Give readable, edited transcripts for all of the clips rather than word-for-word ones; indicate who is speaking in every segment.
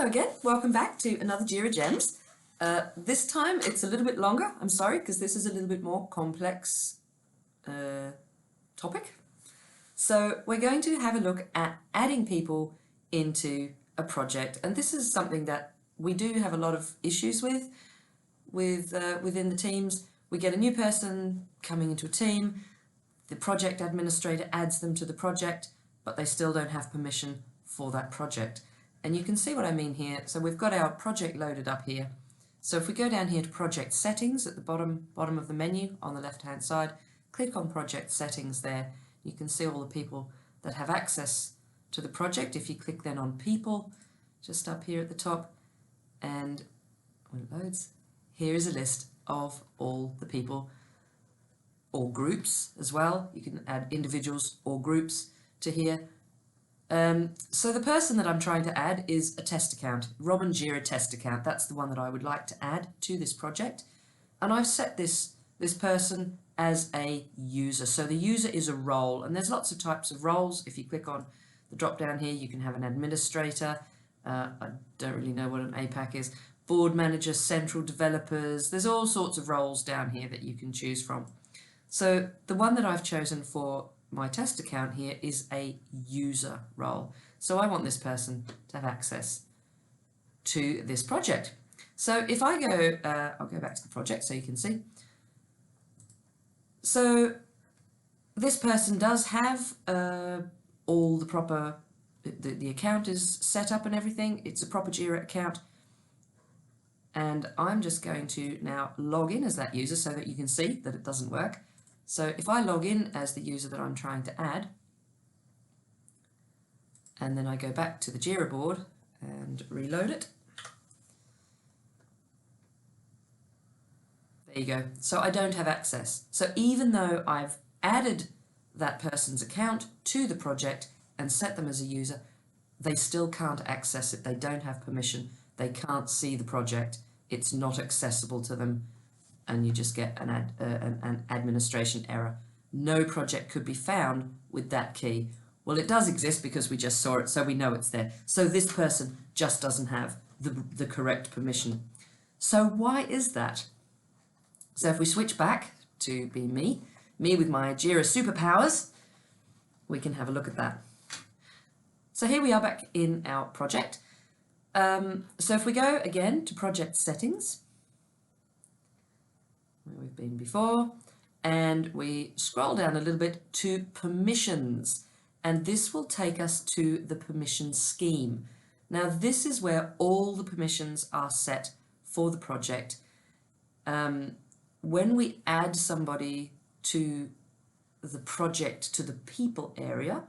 Speaker 1: Hello again, welcome back to another Jira Gems. This time it's a little bit longer, I'm sorry, because this is a little bit more complex topic. So we're going to have a look at adding people into a project, and this is something that we do have a lot of issues with within the teams. We get a new person coming into a team, the project administrator adds them to the project, but they still don't have permission for that project. And you can see what I mean here. So we've got our project loaded up here. So if we go down here to project settings at the bottom of the menu on the left hand side, click on project settings there. You can see all the people that have access to the project. If you click then on people, just up here at the top, and when it loads, here is a list of all the people, or groups as well. You can add individuals or groups to here. So the person that I'm trying to add is a test account, Robin Jira test account. That's the one that I would like to add to this project. And I've set this person as a user. So the user is a role, and there's lots of types of roles. If you click on the drop down here, you can have an administrator. I don't really know what an APAC is. Board manager, central developers. There's all sorts of roles down here that you can choose from. So the one that I've chosen for my test account here is a user role. So I want this person to have access to this project. So if I go, I'll go back to the project so you can see. So this person does have all the proper, the account is set up and everything. It's a proper Jira account. And I'm just going to now log in as that user so that you can see that it doesn't work. So if I log in as the user that I'm trying to add, and then I go back to the Jira board and reload it, there you go. So I don't have access. So even though I've added that person's account to the project and set them as a user, they still can't access it. They don't have permission. They can't see the project. It's not accessible to them. And you just get an administration error. No project could be found with that key. Well, it does exist because we just saw it, so we know it's there. So this person just doesn't have the correct permission. So why is that? So if we switch back to be me with my Jira superpowers, we can have a look at that. So here we are back in our project. So if we go again to project settings, where we've been before, and we scroll down a little bit to permissions, and this will take us to the permission scheme. Now this is where all the permissions are set for the project. When we add somebody to the project to the people area,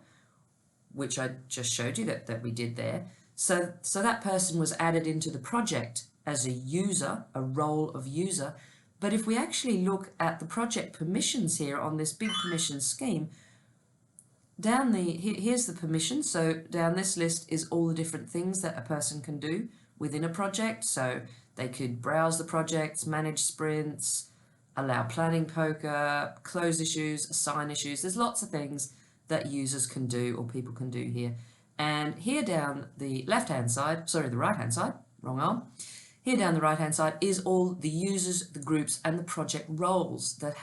Speaker 1: which I just showed you that we did there, so that person was added into the project as a user, a role of user. But if we actually look at the project permissions here on this big permission scheme, here's the permission. So down this list is all the different things that a person can do within a project. So they could browse the projects, manage sprints, allow planning poker, close issues, assign issues. There's lots of things that users can do or people can do here. And here down the left-hand side, sorry, the right-hand side, wrong arm. Here down the right-hand side is all the users, the groups, and the project roles that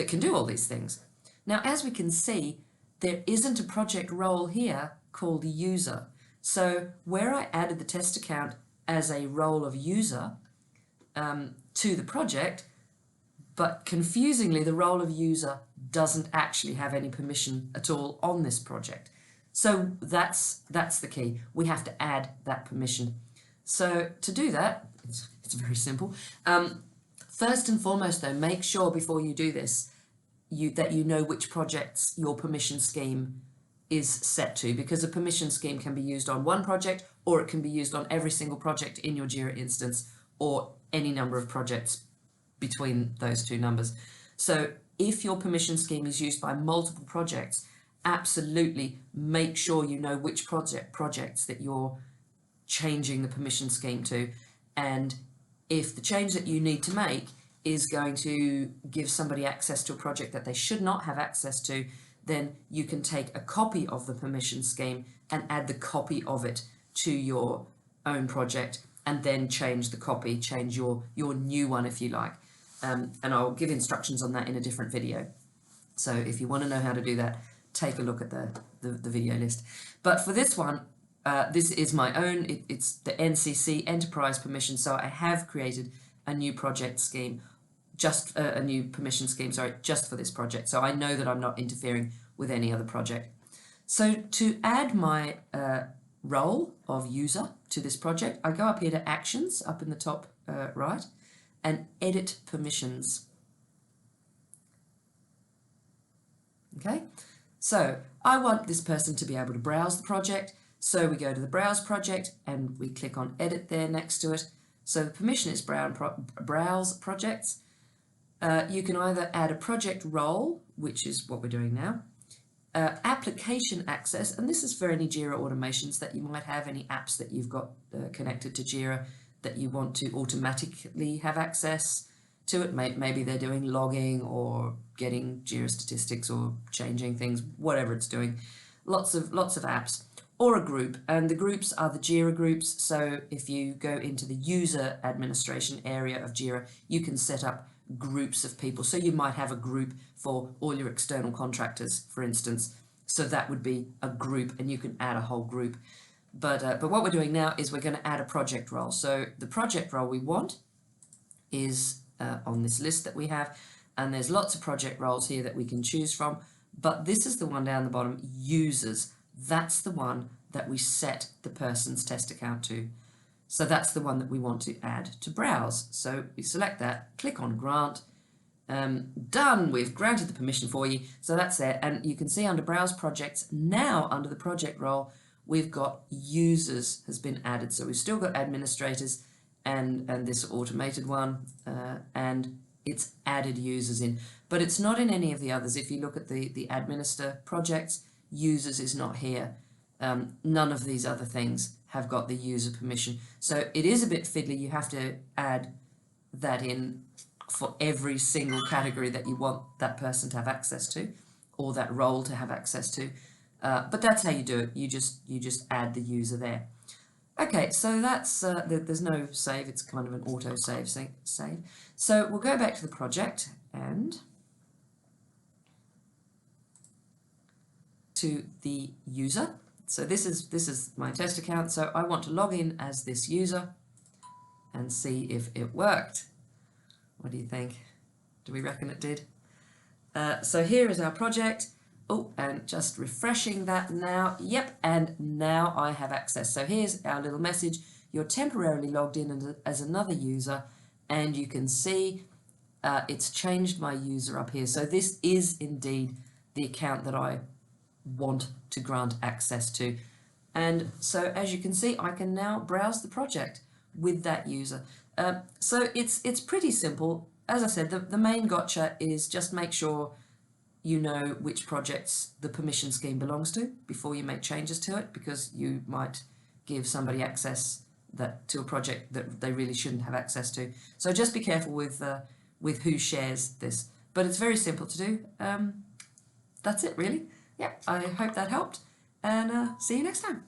Speaker 1: can do all these things. Now, as we can see, there isn't a project role here called user. So where I added the test account as a role of user to the project, but confusingly, the role of user doesn't actually have any permission at all on this project. So that's the key. We have to add that permission. So to do that, it's very simple. First and foremost though, make sure before you do this, that you know which projects your permission scheme is set to, because a permission scheme can be used on one project, or it can be used on every single project in your Jira instance, or any number of projects between those two numbers. So if your permission scheme is used by multiple projects, absolutely make sure you know which projects that you're changing the permission scheme to, and if the change that you need to make is going to give somebody access to a project that they should not have access to, then you can take a copy of the permission scheme and add the copy of it to your own project and then change the copy, change your new one if you like. And I'll give instructions on that in a different video. So if you want to know how to do that, take a look at the video list. But for this one, this is my own, it's the NCC Enterprise Permission, so I have created a new project scheme, just a new permission scheme, sorry, just for this project. So I know that I'm not interfering with any other project. So to add my role of user to this project, I go up here to Actions, up in the top right, and Edit Permissions. Okay, so I want this person to be able to browse the project, so we go to the Browse project and we click on Edit there next to it. So the permission is Browse Projects. You can either add a project role, which is what we're doing now, application access, and this is for any Jira automations that you might have, any apps that you've got connected to Jira that you want to automatically have access to it. Maybe they're doing logging or getting Jira statistics or changing things, whatever it's doing. Lots of apps. Or a group, and the groups are the Jira groups. So if you go into the user administration area of Jira, you can set up groups of people. So you might have a group for all your external contractors, for instance. So that would be a group, and you can add a whole group. But what we're doing now is we're going to add a project role. So the project role we want is on this list that we have, and there's lots of project roles here that we can choose from. But this is the one down the bottom, users. That's the one that we set the person's test account to. So that's the one that we want to add to browse. So we select that, click on grant, done, we've granted the permission for you. So that's there, and you can see under browse projects, now under the project role, we've got users has been added. So we've still got administrators and this automated one, and it's added users in, but it's not in any of the others. If you look at the administer projects, users is not here. None of these other things have got the user permission. So it is a bit fiddly. You have to add that in for every single category that you want that person to have access to, or that role to have access to. But that's how you do it. You just add the user there. Okay, so that's there's no save. It's kind of an auto save. So we'll go back to the project and to the user. So this is my test account. So I want to log in as this user and see if it worked. What do you think? Do we reckon it did? So here is our project. Oh, and just refreshing that now. Yep, and now I have access. So here's our little message. You're temporarily logged in as another user, and you can see it's changed my user up here. So this is indeed the account that I want to grant access to. And so as you can see, I can now browse the project with that user. So it's pretty simple. As I said, the main gotcha is just make sure you know which projects the permission scheme belongs to before you make changes to it, because you might give somebody access to a project that they really shouldn't have access to. So just be careful with who shares this. But it's very simple to do. That's it really. Yeah, I hope that helped, and see you next time.